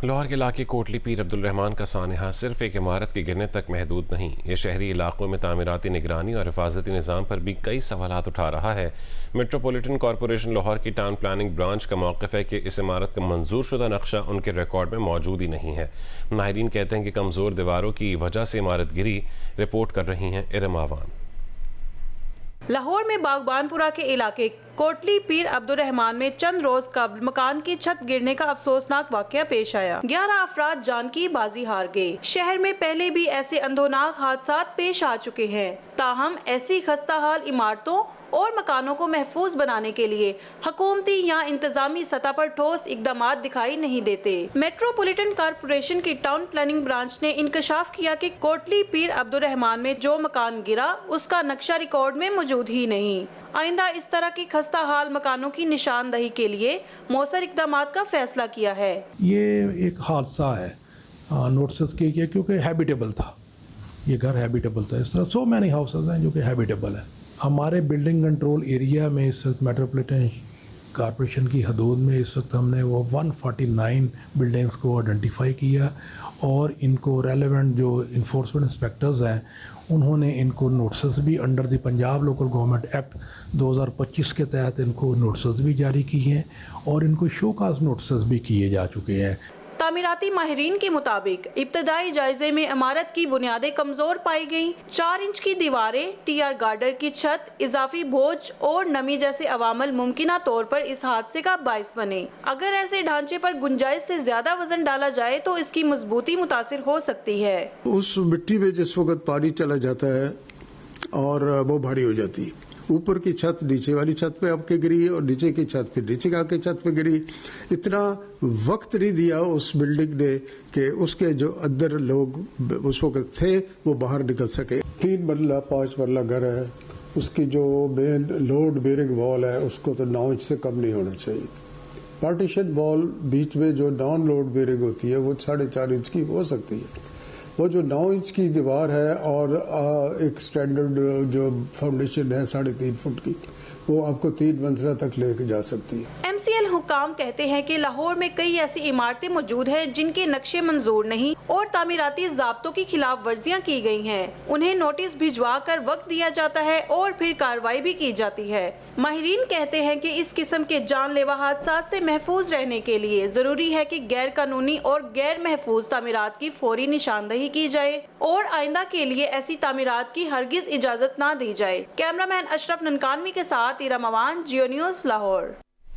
لاہور کے علاقے کوٹلی پیر عبدالرحمان کا سانحہ صرف ایک عمارت کے گرنے تک محدود نہیں، یہ شہری علاقوں میں تعمیراتی نگرانی اور حفاظتی نظام پر بھی کئی سوالات اٹھا رہا ہے۔ میٹروپولیٹن کارپوریشن لاہور کی ٹاؤن پلاننگ برانچ کا موقف ہے کہ اس عمارت کا منظور شدہ نقشہ ان کے ریکارڈ میں موجود ہی نہیں ہے۔ ماہرین کہتے ہیں کہ کمزور دیواروں کی وجہ سے عمارت گری رپورٹ کر رہی ہیں ارم عوان۔ لاہور میں باغبان پورہ کے علاقے کوٹلی پیر عبدالرحمان میں چند روز قبل مکان کی چھت گرنے کا افسوسناک واقعہ پیش آیا۔ 11 افراد جان کی بازی ہار گئے۔ شہر میں پہلے بھی ایسے اندھوناک حادثات پیش آ چکے ہیں، تاہم ایسی خستہ حال عمارتوں اور مکانوں کو محفوظ بنانے کے لیے حکومتی یا انتظامی سطح پر ٹھوس اقدامات دکھائی نہیں دیتے۔ میٹروپولیٹن کارپوریشن کی ٹاؤن پلاننگ برانچ نے انکشاف کیا کہ کوٹلی پیر عبدالرحمان میں جو مکان گرا اس کا نقشہ ریکارڈ میں موجود ہی نہیں۔ آئندہ اس طرح کی خستہ حال مکانوں کی نشاندہی کے لیے مؤثر اقدامات کا فیصلہ کیا ہے۔ یہ ایک حادثہ ہے نوٹس کیا گیا کیونکہ ہیبیٹیبل تھا، یہ گھر ہیبیٹیبل تھا۔ اس طرح سو مینی ہاؤسز ہیں جو کہ ہیبیٹیبل ہیں۔ ہمارے بلڈنگ کنٹرول ایریا میں اس وقت میٹروپولیٹن کارپوریشن کی حدود میں اس وقت ہم نے وہ 149 بلڈنگز کو آئیڈینٹیفائی کیا اور ان کو ریلیونٹ جو انفورسمنٹ انسپیکٹرز ہیں انہوں نے ان کو نوٹسز بھی under the Punjab local government act 2025 کے تحت ان کو نوٹسز بھی جاری کی ہیں اور ان کو شو کاز نوٹسز بھی کیے جا چکے ہیں۔ تعمیراتی ماہرین کے مطابق ابتدائی جائزے میں عمارت کی بنیادیں کمزور پائی گئیں۔ 4 انچ کی دیواریں، ٹی آر گارڈر کی چھت، اضافی بوجھ اور نمی جیسے عوامل ممکنہ طور پر اس حادثے کا باعث بنے۔ اگر ایسے ڈھانچے پر گنجائش سے زیادہ وزن ڈالا جائے تو اس کی مضبوطی متاثر ہو سکتی ہے۔ اس مٹی میں جس وقت پانی چلا جاتا ہے اور وہ بھاری ہو جاتی ہے، اوپر کی چھت نیچے والی چھت پہ آپ کے گری اور نیچے کی چھت پہ نیچے کا کے چھت پہ گری۔ اتنا وقت نہیں دیا اس بلڈنگ نے کہ اس کے جو اندر لوگ اس وقت تھے وہ باہر نکل سکے۔ 3 مرلہ 5 مرلہ گھر ہے، اس کی جو مین لوڈ بیئرنگ وال ہے اس کو تو 9 انچ سے کم نہیں ہونا چاہیے۔ پارٹیشن وال بیچ میں جو نان لوڈ بیئرنگ ہوتی ہے وہ 4.5 انچ کی ہو سکتی ہے۔ وہ جو 9 انچ کی دیوار ہے اور ایک سٹینڈرڈ جو فاؤنڈیشن ہے 3.5 فٹ کی، وہ آپ کو 3 منزلہ تک لے کے جا سکتی ہے۔ ایم سی ایل حکام کہتے ہیں کہ لاہور میں کئی ایسی عمارتیں موجود ہیں جن کے نقشے منظور نہیں اور تعمیراتی ضابطوں کی خلاف ورزیاں کی گئی ہیں۔ انہیں نوٹس بھجوا کر وقت دیا جاتا ہے اور پھر کارروائی بھی کی جاتی ہے۔ ماہرین کہتے ہیں کہ اس قسم کے جان لیوا حادثات سے محفوظ رہنے کے لیے ضروری ہے کہ غیر قانونی اور غیر محفوظ تعمیرات کی فوری نشاندہی کی جائے اور آئندہ کے لیے ایسی تعمیرات کی ہرگز اجازت نہ دی جائے۔ کیمرہ مین اشرف ننکانوی کے ساتھ ارم عوان، جیو نیوز لاہور۔